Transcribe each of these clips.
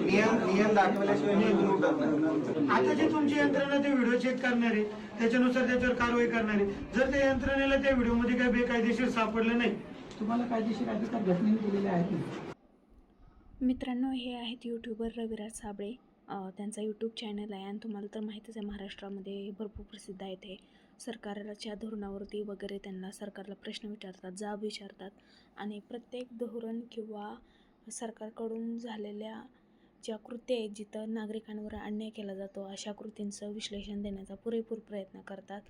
नियम दाखवल्याशिवाय नियम उठत नाही. आता जे तुमची यंत्रणा ते व्हिडिओ चेक करणारे त्याच्यानुसार त्याच्यावर कारवाई करणारे, जर त्या यंत्रणेला त्या व्हिडिओमध्ये काही बेकायदेशीर सापडलं नाही, तुम्हाला कायदेशीर अधिकार घटनेने दिलेले आहेत. मित्रांनो, हे आहेत यूट्यूबर रविराज साबळे. त्यांचा यूट्यूब चॅनल आहे आणि तुम्हाला तर माहितीच आहे, महाराष्ट्रामध्ये भरपूर प्रसिद्ध आहे ते. सरकारच्या धोरणावरती वगैरे त्यांना सरकारला प्रश्न विचारतात, जाब विचारतात आणि प्रत्येक धोरण किंवा सरकारकडून झालेल्या ज्या कृत्य आहेत, जिथं नागरिकांवर अन्याय केला जातो, अशा कृतींचं विश्लेषण देण्याचा पुरेपूर प्रयत्न करतात.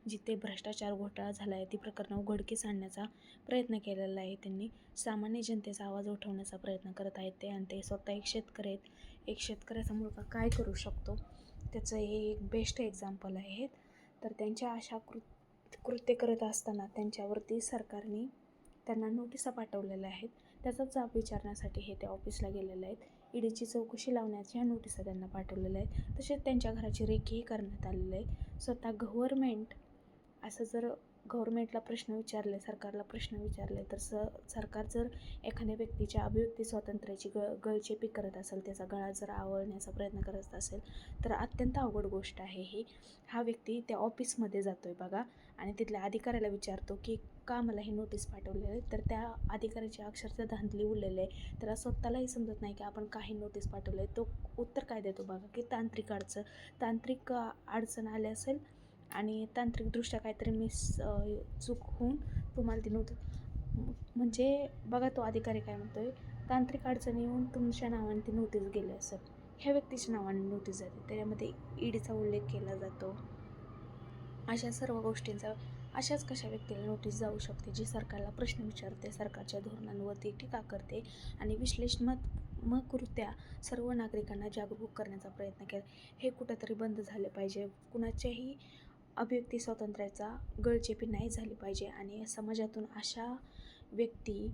जिथे भ्रष्टाचार घोटाळा झाला आहे ती प्रकरणं उघडकीस आणण्याचा प्रयत्न केलेला आहे त्यांनी. सामान्य जनतेचा आवाज उठवण्याचा प्रयत्न करत आहेत ते, आणि ते स्वतः एक शेतकरी आहेत. एक शेतकऱ्याचा मुलगा काय करू शकतो त्याचं हे एक बेस्ट एक्झाम्पल आहे. तर त्यांच्या अशा कृत्य करत असताना त्यांच्यावरती सरकारने त्यांना नोटिसा पाठवलेल्या आहेत. त्याचा जाब विचारण्यासाठी हे ते ऑफिसला गेलेले आहेत. ईडीची चौकशी लावण्याच्या नोटिसा त्यांना पाठवलेल्या आहेत. तसेच त्यांच्या घराची रेखीही करण्यात आलेली आहे. स्वतः गव्हर्मेंट असं जर गव्हर्मेंटला प्रश्न विचारले, सरकारला प्रश्न विचारले, तर सरकार जर एखाद्या व्यक्तीच्या अभिव्यक्ती स्वातंत्र्याची गळचेपी करत असेल, त्याचा गळा जर आवळण्याचा प्रयत्न करत असेल, तर अत्यंत अवघड गोष्ट आहे ही. हा व्यक्ती त्या ऑफिसमध्ये जातो आहे बघा आणि तिथल्या अधिकाऱ्याला विचारतो की का मला हे नोटीस पाठवले आहे. तर त्या अधिकाऱ्याची अक्षरशः धांदली उडलेली आहे. त्याला स्वतःलाही समजत नाही की आपण काही नोटीस पाठवलं आहे. तो उत्तर काय देतो बघा की तांत्रिक अडचण आली असेल आणि तांत्रिकदृष्ट्या काहीतरी चूक होऊन तुम्हाला ती नोटीस, म्हणजे बघा तो अधिकारी काय म्हणतोय, तांत्रिक अडचणी येऊन तुमच्या नावाने ती नोटीस गेली असेल. ह्या व्यक्तीच्या नावाने नोटीस जाते, त्याच्यामध्ये ईडीचा उल्लेख केला जातो. अशा सर्व गोष्टींचा अशाच कशा व्यक्तीला नोटीस जाऊ शकते जी सरकारला प्रश्न विचारते, सरकारच्या धोरणांवरती टीका करते आणि विश्लेषणात्मकरित्या सर्व नागरिकांना जागरूक करण्याचा प्रयत्न केला. हे कुठंतरी बंद झाले पाहिजे. कुणाच्याही अभिव्यक्ती स्वातंत्र्याचा गळचेपी नाही झाली पाहिजे आणि समाजातून अशा व्यक्ती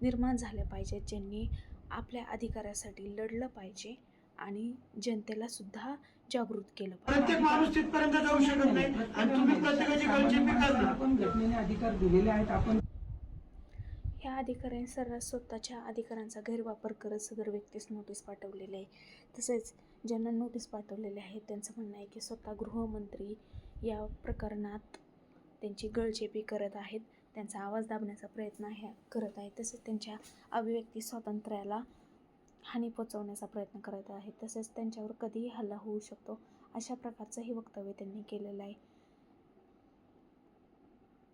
निर्माण झाल्या पाहिजेत ज्यांनी आपल्या अधिकारासाठी लढलं पाहिजे आणि जनतेला सुद्धा जागृत केलं पाहिजे. प्रत्येक माणूस तिथपर्यंत जाऊ शकत नाही आणि तुम्ही प्रत्येकाची गळचेपी करणार. आपण घटनेने अधिकार दिलेले आहेत. आपण ह्या अधिकाऱ्यांनी सर्रास स्वतःच्या अधिकारांचा गैरवापर करत सदर व्यक्तीस नोटीस पाठवलेली आहे. तसेच ज्यांना नोटीस पाठवलेले आहेत त्यांचं म्हणणं आहे की स्वतः गृहमंत्री या प्रकरणात त्यांची गळचेपी करत आहेत, त्यांचा आवाज दाबण्याचा प्रयत्न करत आहेत. तसेच त्यांच्या अभिव्यक्ती स्वातंत्र्याला हानी पोचवण्याचा प्रयत्न करत आहेत. तसेच त्यांच्यावर कधीही हल्ला होऊ शकतो, अशा प्रकारचंही वक्तव्य त्यांनी केलेलं आहे.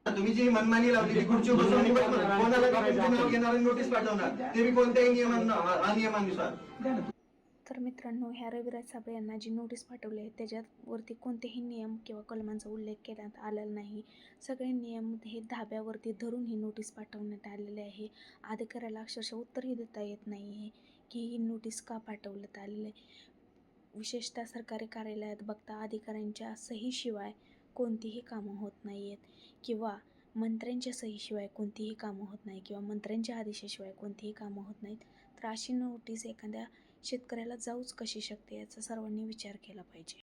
तुम्ही जी मनमानी लावली ती खुर्ची बसवून कोणाला घेणार नोटीस पाठवणार, ते मी कोणत्याही नियमानुसार. तर मित्रांनो, ह्या रविराज साबळे यांना जी नोटीस पाठवली आहे त्याच्यावरती कोणतेही नियम किंवा कलमांचा उल्लेख करण्यात आलेला नाही. सगळे नियम हे धाब्यावरती धरून ही नोटीस पाठवण्यात आलेली आहे. अधिकाऱ्याला अक्षरशः उत्तरही देता येत नाही आहे की ही नोटीस का पाठवण्यात आलेली आहे. विशेषतः सरकारी कार्यालयात बघता अधिकाऱ्यांच्या सहीशिवाय कोणतीही कामं होत नाही आहेत किंवा मंत्र्यांच्या सहीशिवाय कोणतीही कामं होत नाही किंवा मंत्र्यांच्या आदेशाशिवाय कोणतीही कामं होत नाहीत. तर अशी नोटीस एखाद्या शेतकऱ्याला जाऊच कशी शकते याचा सर्वांनी विचार केला पाहिजे.